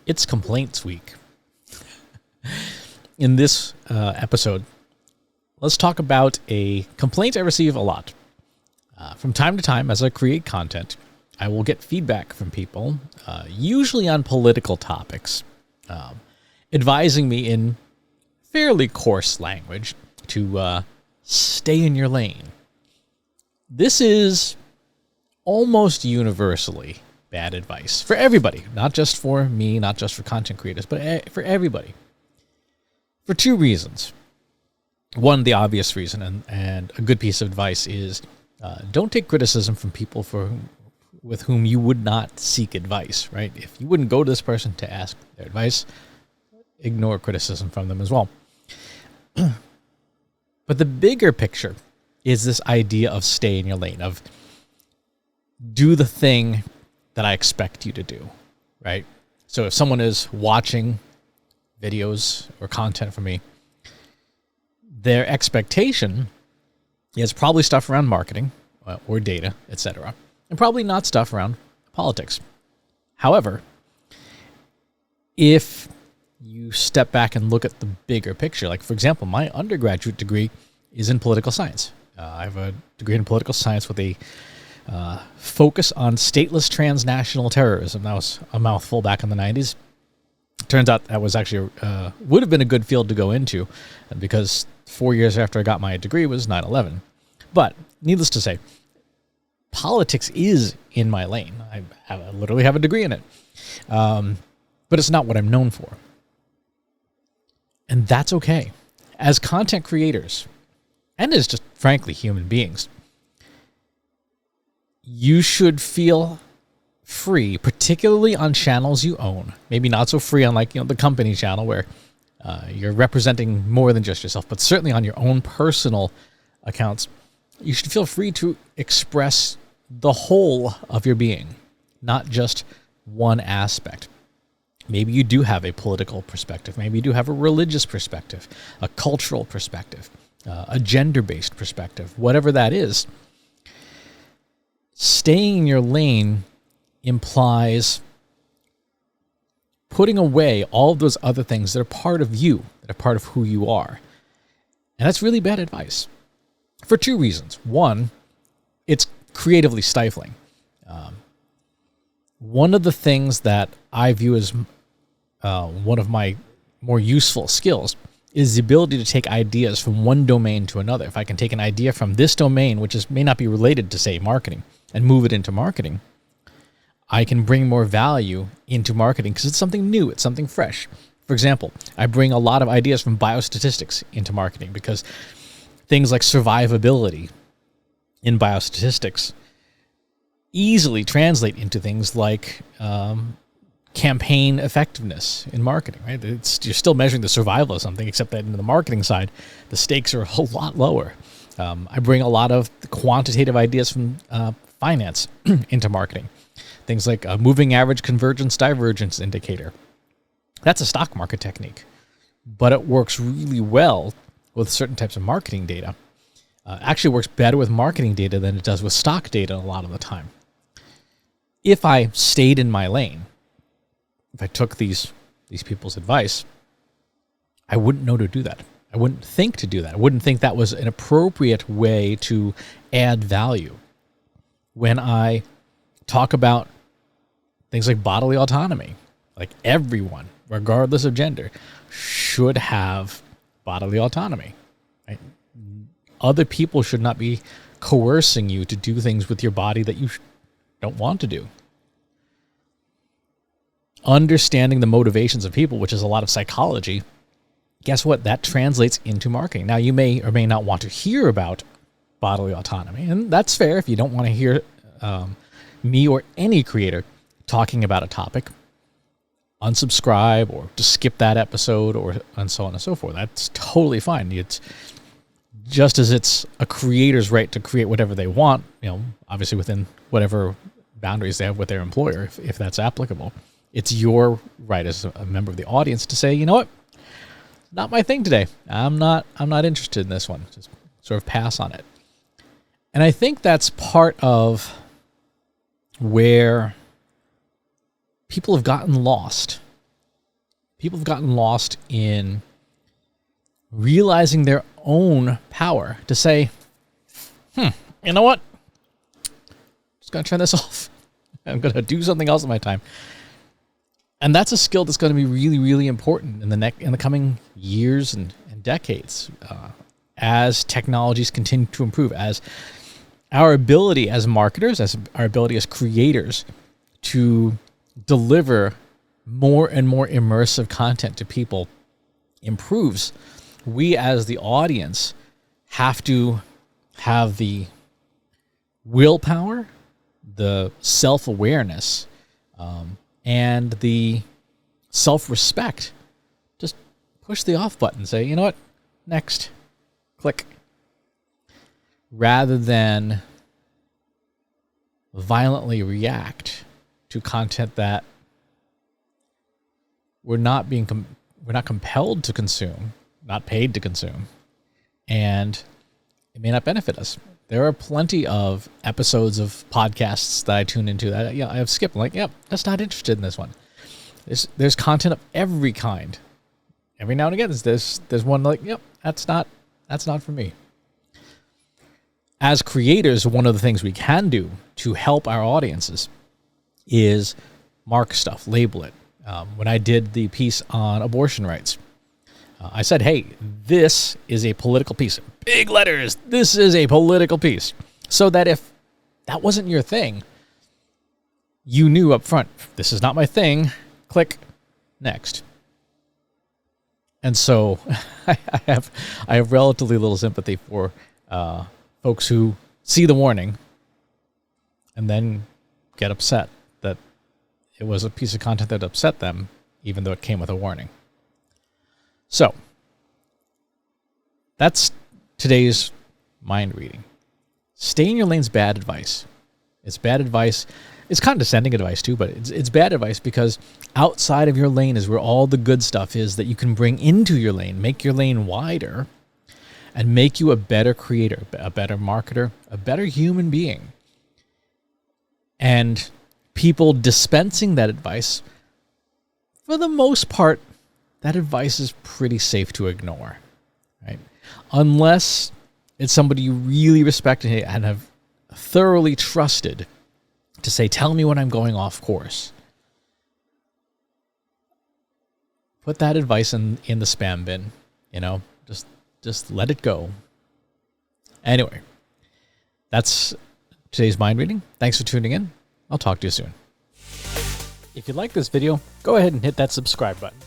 It's Complaints Week. In this episode, let's talk about a complaint I receive a lot. From time to time, as I create content, I will get feedback from people, usually on political topics, advising me in fairly coarse language to stay in your lane. This is almost universally bad advice for everybody, not just for me, not just for content creators, but for everybody. For two reasons. One, the obvious reason, and a good piece of advice is don't take criticism from people with whom you would not seek advice, right? If you wouldn't go to this person to ask their advice, ignore criticism from them as well. But the bigger picture is this idea of stay in your lane, of do the thing that I expect you to do, right? So if someone is watching videos or content from me, their expectation is probably stuff around marketing or data, etc., and probably not stuff around politics. However, if you step back and look at the bigger picture, like for example, my undergraduate degree is in political science. I have a degree in political science with a focus on stateless transnational terrorism. That was a mouthful back in the 90s. Turns out that was actually would have been a good field to go into, because 4 years after I got my degree was 9/11. But needless to say, politics is in my lane. I literally have a degree in it, but it's not what I'm known for, and that's okay. As content creators, and as just frankly human beings, you should feel free, particularly on channels you own. Maybe not so free on the company channel where you're representing more than just yourself, but certainly on your own personal accounts, you should feel free to express the whole of your being, not just one aspect. Maybe you do have a political perspective. Maybe you do have a religious perspective, a cultural perspective, a gender-based perspective, whatever that is. Staying in your lane implies putting away all of those other things that are part of you, that are part of who you are. And that's really bad advice for two reasons. One, it's creatively stifling. One of the things that I view as one of my more useful skills is the ability to take ideas from one domain to another. If I can take an idea from this domain, which may not be related to, say, marketing, and move it into marketing, I can bring more value into marketing because it's something new, it's something fresh. For example, I bring a lot of ideas from biostatistics into marketing because things like survivability in biostatistics easily translate into things like campaign effectiveness in marketing, right? You're still measuring the survival of something, except that in the marketing side, the stakes are a lot lower. I bring a lot of quantitative ideas from finance into marketing. Things like a moving average convergence divergence indicator. That's a stock market technique, but it works really well with certain types of marketing data. Actually works better with marketing data than it does with stock data a lot of the time. If I stayed in my lane, if I took these people's advice, I wouldn't know to do that. I wouldn't think to do that. I wouldn't think that was an appropriate way to add value. When I talk about things like bodily autonomy, like everyone, regardless of gender, should have bodily autonomy. Right? Other people should not be coercing you to do things with your body that you don't want to do. Understanding the motivations of people, which is a lot of psychology, guess what? That translates into marketing. Now, you may or may not want to hear about bodily autonomy, and that's fair if you don't want to hear me or any creator talking about a topic. Unsubscribe or just skip that episode, and so on and so forth. That's totally fine. It's just as it's a creator's right to create whatever they want, obviously within whatever boundaries they have with their employer, if that's applicable. It's your right as a member of the audience to say, you know what, not my thing today. I'm not interested in this one. Just sort of pass on it. And I think that's part of where people have gotten lost people have gotten lost in realizing their own power to say, you know what? Just going to turn this off. I'm going to do something else in my time. And that's a skill that's going to be really, really important in the coming years and decades as technologies continue to improve, as our ability as marketers, as our ability as creators to deliver more and more immersive content to people improves. We as the audience have to have the willpower, the self-awareness, and the self-respect. Just push the off button, say, you know what, next, click. Rather than violently react to content that we're not compelled to consume, not paid to consume, and it may not benefit us. There are plenty of episodes of podcasts that I tune into that I have skipped. I'm like, yep, that's not interested in this one. There's content of every kind. Every now and again, there's one like, yep, that's not for me. As creators, one of the things we can do to help our audiences is mark stuff, label it. When I did the piece on abortion rights, I said, hey, this is a political piece. Big letters, this is a political piece. So that if that wasn't your thing, you knew up front, this is not my thing, click next. And so I have relatively little sympathy for folks who see the warning and then get upset that it was a piece of content that upset them, even though it came with a warning. So that's today's mind reading. Stay in your lane's bad advice. It's bad advice. It's condescending advice too, but it's bad advice because outside of your lane is where all the good stuff is that you can bring into your lane, make your lane wider, and make you a better creator, a better marketer, a better human being. And people dispensing that advice, for the most part, that advice is pretty safe to ignore, right? Unless it's somebody you really respect and have thoroughly trusted to say, tell me when I'm going off course. Put that advice in the spam bin, just let it go. Anyway, that's today's mind reading. Thanks for tuning in. I'll talk to you soon. If you like this video, go ahead and hit that subscribe button.